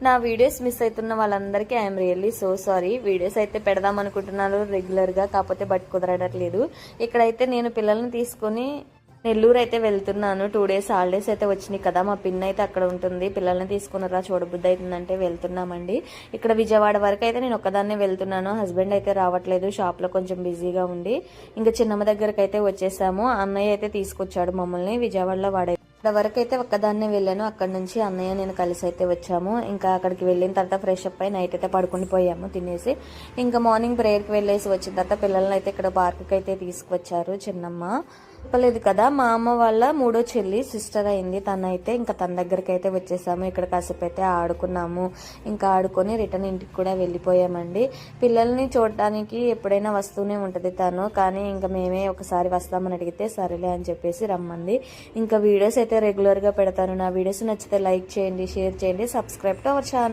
నా videos miss అవుతున్న వాళ్ళందరికీ I'm really so sorry. Videos అయితే పెడదాం అనుకుంటున్నాను రెగ్యులర్గా, కాకపోతే బట్ కుదరట్లేదు. ఇక్కడైతే నేను పిల్లల్ని తీసుకొని నెల్లూరు అయితే వెళ్తున్నాను. 2 days హాలిడేస్ అయితే వచ్చినాయి కదా, మా పిన్ అయితే అక్కడ ఉంటుంది. పిల్లల్ని తీసుకున్నారా చూడబుద్ధి అవుతుందంటే వెళ్తున్నామండి. ఇక్కడ విజయవాడ వరకు అయితే నేను ఒక్కదాన్నే వెళ్తున్నాను. హస్బెండ్ అయితే రావట్లేదు, షాప్లో కొంచెం బిజీగా ఉండి. ఇంకా చిన్నమ్మ దగ్గరకు అయితే వచ్చేసాము. అన్నయ్య అయితే తీసుకొచ్చాడు మమ్మల్ని. విజయవాడలో వాడే ఇక్కడ వరకు అయితే ఒక్కదాన్నే వెళ్ళాను. అక్కడ నుంచి అన్నయ్య నేను కలిసి అయితే వచ్చాము. ఇంకా అక్కడికి వెళ్ళిన తర్వాత ఫ్రెష్ అప్ అయి నైట్ అయితే పడుకుని పోయాము తినేసి. ఇంకా మార్నింగ్ ప్రేయర్కి వెళ్ళేసి వచ్చిన తర్వాత పిల్లల్ని అయితే ఇక్కడ పార్క్కి అయితే తీసుకొచ్చారు చిన్నమ్మ. చెప్పలేదు కదా, మా అమ్మ వాళ్ళ 3వ చెల్లి సిస్టర్ అయింది తనైతే. ఇంకా తన దగ్గరికి అయితే వచ్చేసాము. ఇక్కడ కాసేపు అయితే ఆడుకున్నాము. ఇంకా ఆడుకొని రిటర్న్ ఇంటికి కూడా వెళ్ళిపోయామండి. పిల్లల్ని చూడటానికి ఎప్పుడైనా వస్తూనే ఉంటుంది తను, కానీ ఇంకా మేమే ఒకసారి వస్తామని అడిగితే సరేలే అని చెప్పేసి రమ్మంది. ఇంకా వీడియోస్ అయితే రెగ్యులర్గా పెడతాను. నా వీడియోస్ నచ్చితే లైక్ చేయండి, షేర్ చేయండి, సబ్స్క్రైబ్ టు అవర్ ఛానల్.